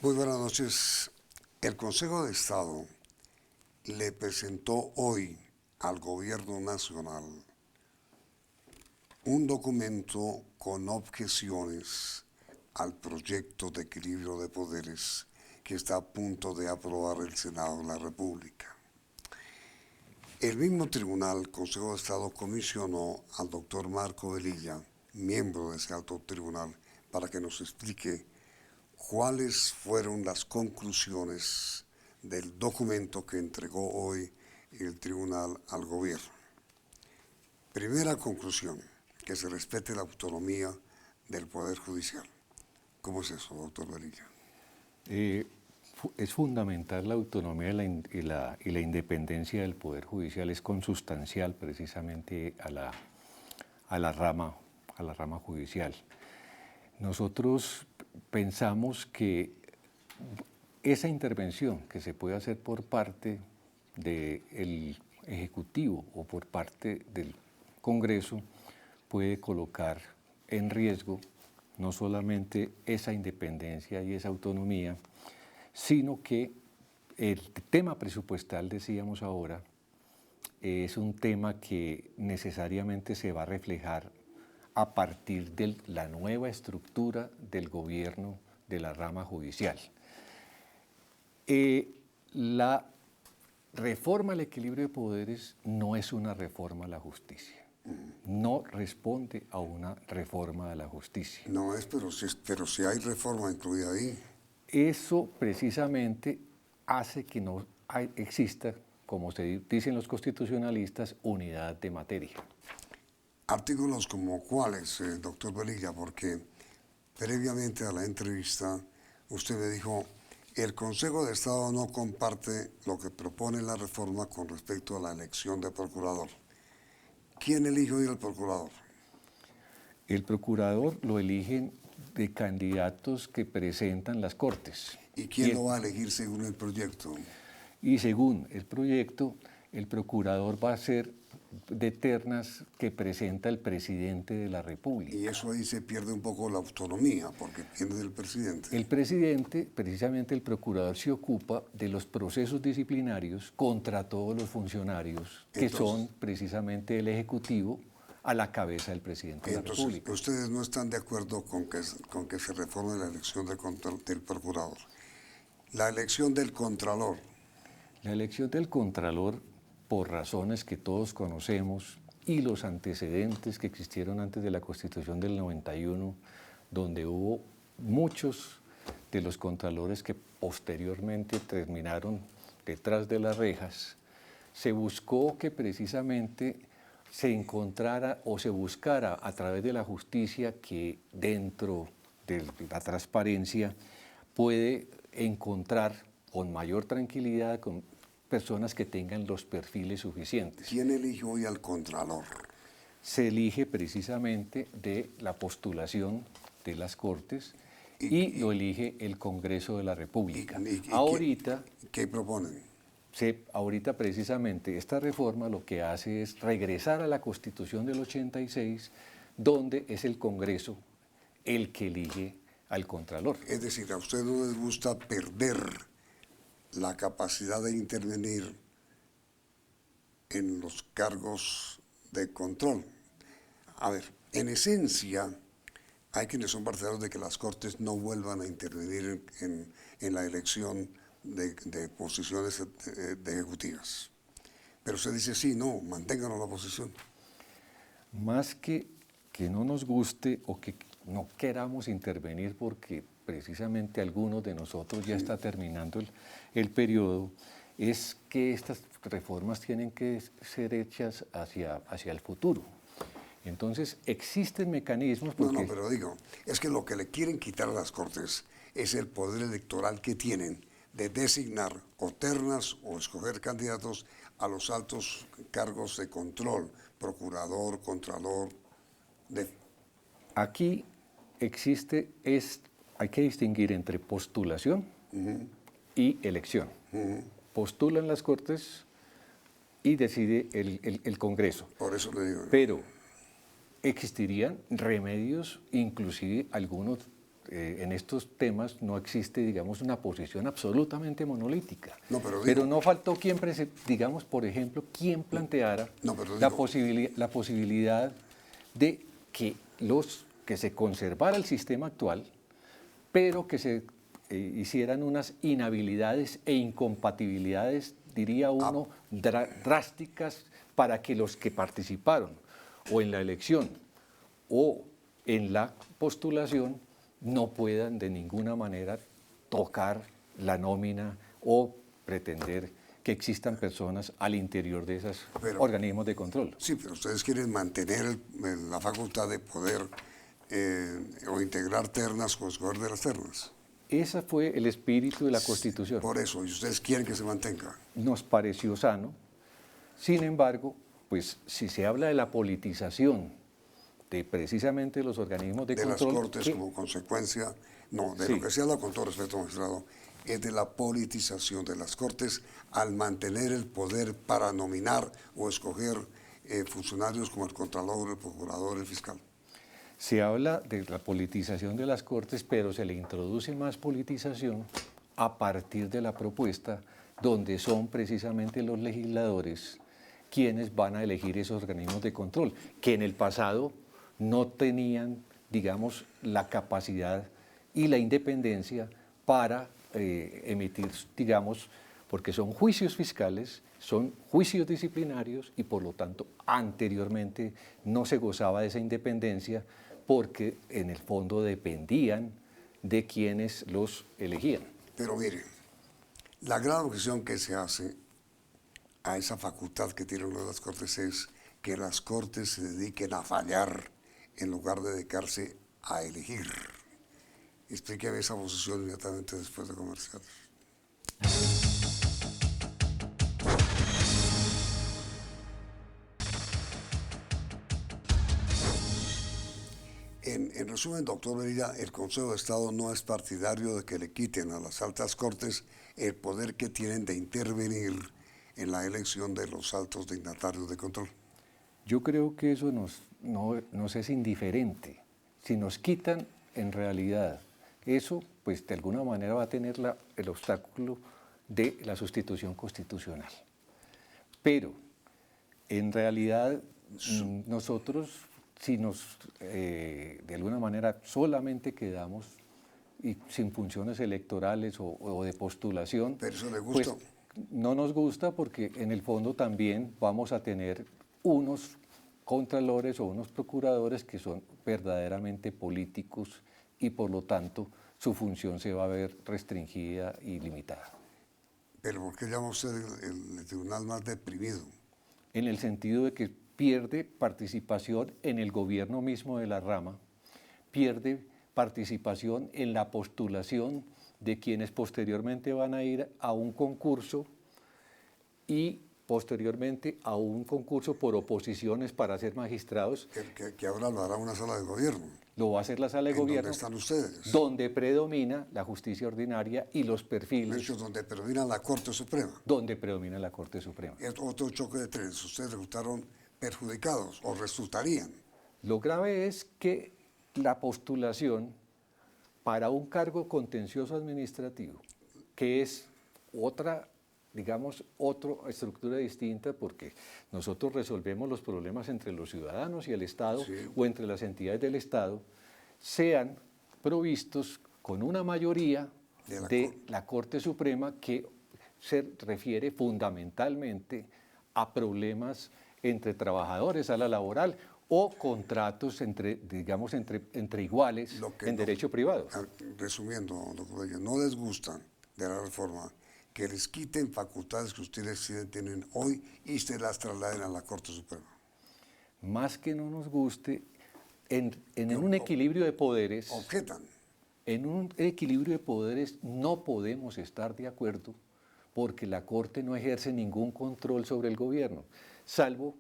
Muy buenas noches. El Consejo de Estado le presentó hoy al Gobierno Nacional un documento con objeciones al proyecto de equilibrio de poderes que está a punto de aprobar el Senado de la República. El mismo tribunal, Consejo de Estado, comisionó al doctor Marco Velilla, miembro de ese alto tribunal, para que nos explique cuáles fueron las conclusiones del documento que entregó hoy el tribunal al gobierno. Primera conclusión, que se respete la autonomía del Poder Judicial. ¿Cómo es eso, doctor Velilla? Es fundamental la autonomía y la independencia del Poder Judicial, es consustancial precisamente a la rama judicial. Nosotros pensamos que esa intervención que se puede hacer por parte del Ejecutivo o por parte del Congreso puede colocar en riesgo no solamente esa independencia y esa autonomía, sino que el tema presupuestal, decíamos ahora, es un tema que necesariamente se va a reflejar a partir de la nueva estructura del gobierno de la rama judicial. La reforma al equilibrio de poderes no es una reforma a la justicia. No responde a una reforma de la justicia. No es, pero si hay reforma incluida ahí. Eso precisamente hace que no exista, como se dicen los constitucionalistas, unidad de materia. Artículos como cuáles, doctor Velilla, porque previamente a la entrevista usted me dijo, el Consejo de Estado no comparte lo que propone la reforma con respecto a la elección de procurador. ¿Quién elige hoy el procurador? El procurador lo eligen de candidatos que presentan las Cortes. ¿Y quién lo va a elegir según el proyecto? Y según el proyecto, el procurador va a ser de ternas que presenta el presidente de la República. Y eso ahí se pierde un poco la autonomía, porque viene del presidente. El presidente, precisamente el procurador, se ocupa de los procesos disciplinarios contra todos los funcionarios que son precisamente el Ejecutivo a la cabeza del presidente de la República. Ustedes no están de acuerdo con que se reforme la elección del procurador. La elección del contralor. La elección del contralor, por razones que todos conocemos y los antecedentes que existieron antes de la Constitución del 91, donde hubo muchos de los contralores que posteriormente terminaron detrás de las rejas, se buscó que precisamente se encontrara o se buscara a través de la justicia que dentro de la transparencia puede encontrar con mayor tranquilidad con personas que tengan los perfiles suficientes. ¿Quién elige hoy al contralor? Se elige precisamente de la postulación de las Cortes y lo elige el Congreso de la República. Ahorita, ¿qué proponen? Ahorita precisamente esta reforma lo que hace es regresar a la Constitución del 86, donde es el Congreso el que elige al Contralor. Es decir, a ustedes no les gusta perder la capacidad de intervenir en los cargos de control. A ver, en esencia, hay quienes son partidarios de que las Cortes no vuelvan a intervenir en la elección de posiciones de ejecutivas. Pero se dice, sí, no, manténganos la posición. Más que no nos guste o que no queramos intervenir porque precisamente algunos de nosotros ya está terminando el periodo, es que estas reformas tienen que ser hechas hacia el futuro. Entonces, existen mecanismos porque... No, pero digo, es que lo que le quieren quitar a las Cortes es el poder electoral que tienen de designar o ternas o escoger candidatos a los altos cargos de control, procurador, contralor. Aquí existe, hay que distinguir entre postulación y elección. Postulan las Cortes y decide el Congreso. Por eso le digo. Pero existirían remedios, inclusive algunos en estos temas no existe, digamos, una posición absolutamente monolítica. No, pero Pero digo- no faltó quien, digamos, por ejemplo, quien planteara No, pero la, digo- la posibilidad de que se conservara el sistema actual, pero que se hicieran unas inhabilidades e incompatibilidades, diría uno, drásticas para que los que participaron o en la elección o en la postulación no puedan de ninguna manera tocar la nómina o pretender que existan personas al interior de esos organismos de control. Sí, pero ustedes quieren mantener la facultad de poder o integrar ternas o escoger de las ternas. Ese fue el espíritu de la Constitución. Por eso, y ustedes quieren que se mantenga. Nos pareció sano. Sin embargo, pues si se habla de la politización de precisamente los organismos de control... De las Cortes como consecuencia, no, de lo que se habla con todo respeto, magistrado, es de la politización de las Cortes al mantener el poder para nominar o escoger funcionarios como el Contralor, el Procurador, el Fiscal. Se habla de la politización de las Cortes, pero se le introduce más politización a partir de la propuesta donde son precisamente los legisladores quienes van a elegir esos organismos de control, que en el pasado no tenían, digamos, la capacidad y la independencia para emitir, digamos, porque son juicios fiscales, son juicios disciplinarios y por lo tanto anteriormente no se gozaba de esa independencia porque en el fondo dependían de quienes los elegían. Pero mire, la gran objeción que se hace a esa facultad que tienen las Cortes es que las Cortes se dediquen a fallar en lugar de dedicarse a elegir. Explíqueme esa posición inmediatamente después de comerciales. En resumen, doctor Merida, el Consejo de Estado no es partidario de que le quiten a las altas cortes el poder que tienen de intervenir en la elección de los altos dignatarios de control. Yo creo que eso nos es indiferente. Si nos quitan, en realidad, eso, pues de alguna manera va a tener el obstáculo de la sustitución constitucional. Pero, en realidad, nosotros, si nos, de alguna manera, solamente quedamos y sin funciones electorales o de postulación, ¿Pero eso le gusta? pues no nos gusta porque en el fondo también vamos a tener unos contralores o unos procuradores que son verdaderamente políticos y por lo tanto su función se va a ver restringida y limitada. ¿Pero por qué llama usted el tribunal más deprimido? En el sentido de que pierde participación en el gobierno mismo de la rama, pierde participación en la postulación de quienes posteriormente van a ir a un concurso y posteriormente a un concurso por oposiciones para ser magistrados. Que ahora lo hará una sala de gobierno. Lo va a hacer la sala de gobierno. ¿Dónde están ustedes? Donde predomina la justicia ordinaria y los perfiles. De hecho, donde predomina la Corte Suprema. Donde predomina la Corte Suprema. Es otro choque de trenes. Ustedes resultaron perjudicados o resultarían. Lo grave es que la postulación para un cargo contencioso administrativo, que es otra, digamos, otra estructura distinta, porque nosotros resolvemos los problemas entre los ciudadanos y el Estado, sí, o entre las entidades del Estado, sean provistos con una mayoría de la Corte Suprema que se refiere fundamentalmente a problemas entre trabajadores a la laboral o contratos entre, digamos, entre iguales en derecho privado. Resumiendo, doctor Reyes, no les gustan de la reforma que les quiten facultades que ustedes tienen hoy y se las trasladen a la Corte Suprema. Más que no nos guste, en un equilibrio de poderes, objetan. En un equilibrio de poderes no podemos estar de acuerdo porque la Corte no ejerce ningún control sobre el gobierno, salvo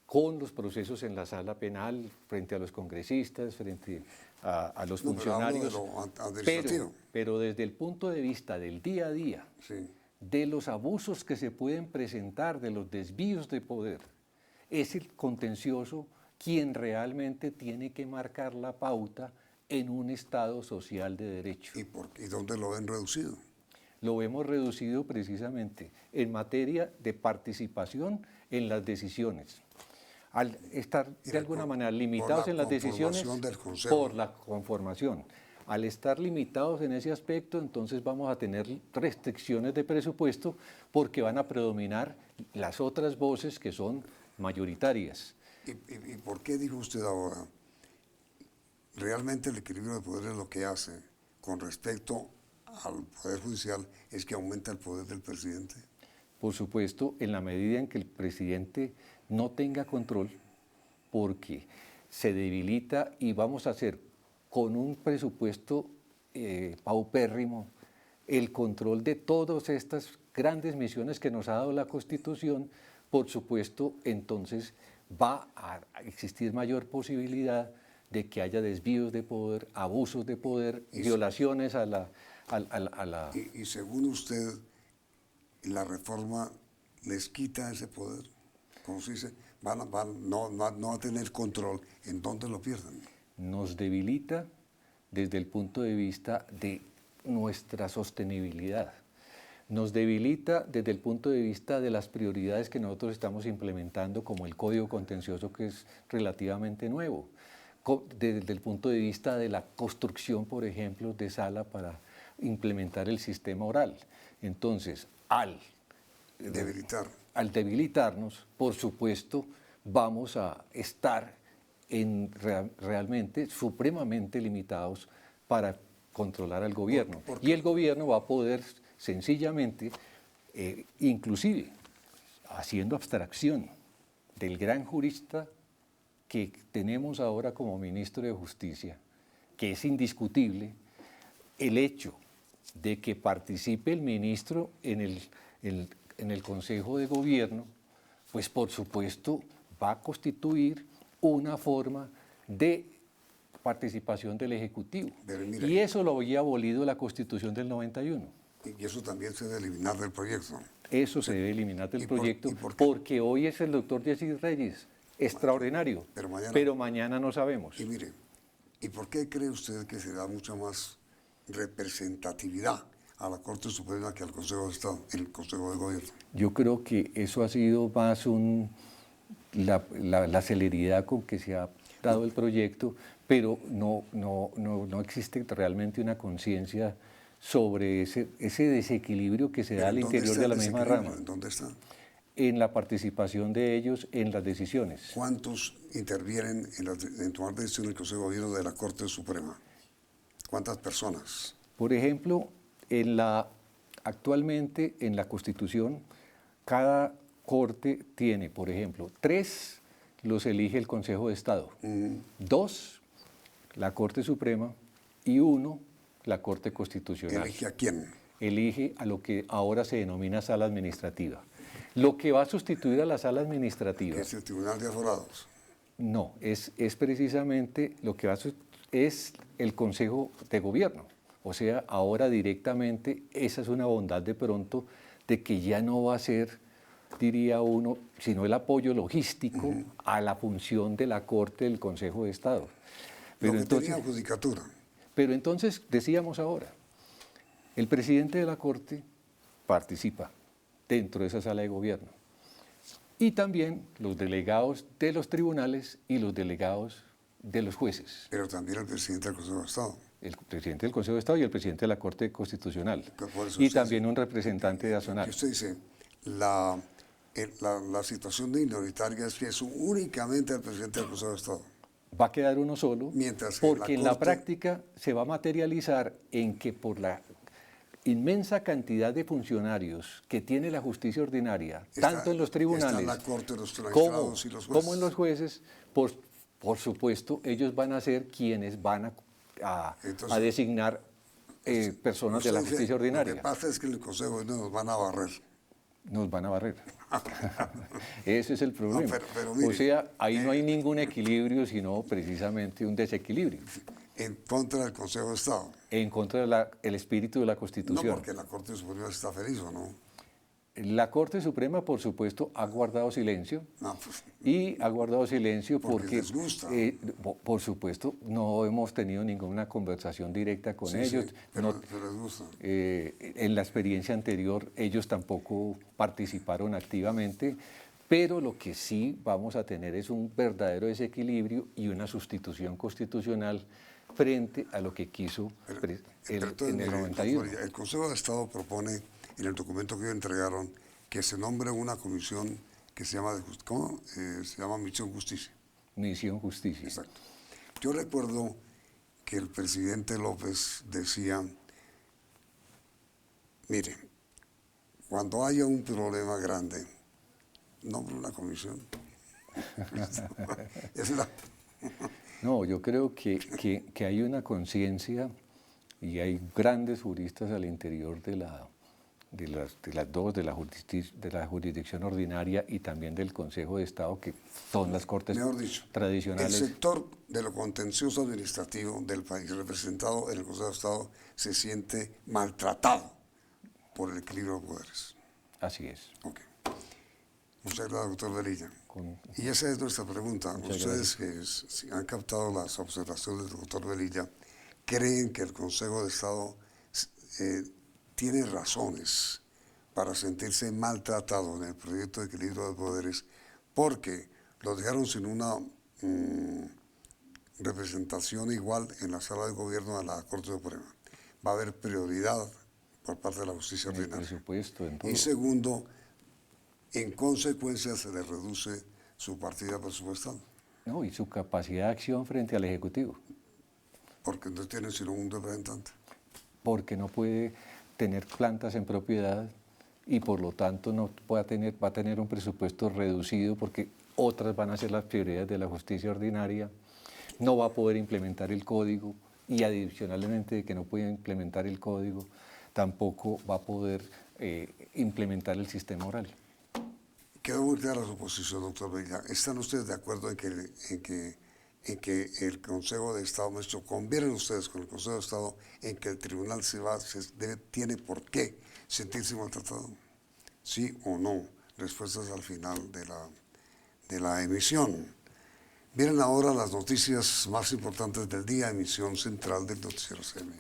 con los procesos en la sala penal, frente a los congresistas, frente a los funcionarios. Pero desde el punto de vista del día a día, sí, de los abusos que se pueden presentar, de los desvíos de poder, es el contencioso quien realmente tiene que marcar la pauta en un Estado social de derecho. ¿Y dónde lo ven reducido? Lo vemos reducido precisamente en materia de participación en las decisiones. Al estar de alguna manera limitados en las decisiones por la conformación. Al estar limitados en ese aspecto, entonces vamos a tener restricciones de presupuesto porque van a predominar las otras voces que son mayoritarias. ¿Y por qué dijo usted ahora? Realmente el equilibrio de poderes lo que hace con respecto al Poder Judicial es que aumenta el poder del presidente. Por supuesto, en la medida en que el presidente no tenga control, porque se debilita y vamos a hacer con un presupuesto paupérrimo el control de todas estas grandes misiones que nos ha dado la Constitución, por supuesto, entonces va a existir mayor posibilidad de que haya desvíos de poder, abusos de poder, violaciones a la... Y según usted, la reforma les quita ese poder, como se dice, no va a tener control. ¿En dónde lo pierden? Nos debilita desde el punto de vista de nuestra sostenibilidad. Nos debilita desde el punto de vista de las prioridades que nosotros estamos implementando, como el Código Contencioso, que es relativamente nuevo. Desde el punto de vista de la construcción, por ejemplo, de sala para implementar el sistema oral. Entonces, al debilitarnos, por supuesto, vamos a estar realmente supremamente limitados para controlar al gobierno. Y el gobierno va a poder sencillamente, inclusive haciendo abstracción del gran jurista que tenemos ahora como ministro de Justicia, que es indiscutible, el hecho de que participe el ministro en el Consejo de Gobierno, pues por supuesto va a constituir una forma de participación del Ejecutivo. Y eso lo había abolido la Constitución del 91. Y eso también se debe eliminar del proyecto. Eso se debe eliminar del proyecto, porque hoy es el doctor Yesid Reyes, extraordinario, pero mañana no sabemos. Y mire, ¿y por qué cree usted que se da mucha más representatividad a la Corte Suprema que al Consejo de Estado, el Consejo de Gobierno? Yo creo que eso ha sido más la celeridad con que se ha dado el proyecto, pero no existe realmente una conciencia sobre ese desequilibrio que se da al interior de la misma rama. ¿Dónde está? En la participación de ellos en las decisiones. ¿Cuántos intervienen en tomar decisiones en el Consejo de Gobierno de la Corte Suprema? ¿Cuántas personas? Por ejemplo, actualmente en la Constitución, cada Corte tiene, por ejemplo, 3 los elige el Consejo de Estado, 2 la Corte Suprema y 1 la Corte Constitucional. ¿Elige a quién? Elige a lo que ahora se denomina sala administrativa. Lo que va a sustituir a la sala administrativa... ¿Es el Tribunal de Aforados? No, es precisamente lo que es el Consejo de Gobierno. O sea, ahora directamente, esa es una bondad de pronto de que ya no va a ser, diría uno, sino el apoyo logístico a la función de la Corte del Consejo de Estado. Pero lo que tenía judicatura. Pero entonces, decíamos ahora, el presidente de la Corte participa dentro de esa sala de gobierno. Y también los delegados de los tribunales y los delegados de los jueces. Pero también el presidente del Consejo de Estado. El presidente del Consejo de Estado y el presidente de la Corte Constitucional. Y también un representante de Azonal. Usted dice, la situación minoritaria es que es únicamente el presidente del Consejo de Estado. Va a quedar uno solo, porque en la práctica se va a materializar en que por la inmensa cantidad de funcionarios que tiene la justicia ordinaria, tanto en los tribunales la Corte, los como, y los jueces. como en los jueces, por supuesto, ellos van a ser quienes van a designar personas de la justicia ordinaria. Lo que pasa es que en el Consejo nos van a barrer. Nos van a barrer. Ese es el problema. No, pero mire, o sea, ahí no hay ningún equilibrio, sino precisamente un desequilibrio. En contra del Consejo de Estado. En contra del espíritu de la Constitución. No, porque la Corte Suprema está feliz, ¿o no? La Corte Suprema, por supuesto, ha guardado silencio. No, pues, Y ha guardado silencio porque les gusta. por supuesto, no hemos tenido ninguna conversación directa con sí, ellos. sí, pero, No, pero les gusta. en la experiencia anterior, ellos tampoco participaron activamente, pero lo que sí vamos a tener es un verdadero desequilibrio y una sustitución constitucional frente a lo que quiso Entonces, en el mire, 91. doctor, el Consejo de Estado propone en el documento que ellos entregaron que se nombre una comisión que se llama, ¿cómo? Se llama Misión Justicia. Misión Justicia. Exacto. Yo recuerdo que el presidente López decía, mire, cuando haya un problema grande, nombre una comisión. Es la... No, yo creo que hay una conciencia y hay grandes juristas al interior de las dos, de la jurisdicción ordinaria y también del Consejo de Estado, que son las cortes Mejor dicho, tradicionales. el sector de lo contencioso administrativo del país representado en el Consejo de Estado se siente maltratado por el equilibrio de poderes. Así es. Ok. Muchas gracias, doctor Velilla. Con- Y esa es nuestra pregunta. Muchas Ustedes que han captado las observaciones del doctor Velilla, ¿creen que el Consejo de Estado tiene razones para sentirse maltratado en el proyecto de equilibrio de poderes porque lo dejaron sin una representación igual en la sala de gobierno de la Corte Suprema? Va a haber prioridad por parte de la justicia en el ordinaria. presupuesto, en todo. Y segundo, en consecuencia se le reduce su partida presupuestal, No, y su capacidad de acción frente al Ejecutivo, porque no tienen sino un representante. porque no puede tener plantas en propiedad y por lo tanto no va a tener un presupuesto reducido porque otras van a ser las prioridades de la justicia ordinaria, no va a poder implementar el código y adicionalmente de que no puede implementar el código, tampoco va a poder implementar el sistema oral. Quedó muy clara su posición, doctor Velilla. ¿Están ustedes de acuerdo en que el Consejo de Estado, maestro, convienen ustedes con el Consejo de Estado en que el tribunal tiene por qué sentirse maltratado? ¿Sí o no? Respuestas al final de la emisión. Vienen ahora las noticias más importantes del día, emisión central del Noticiero CM.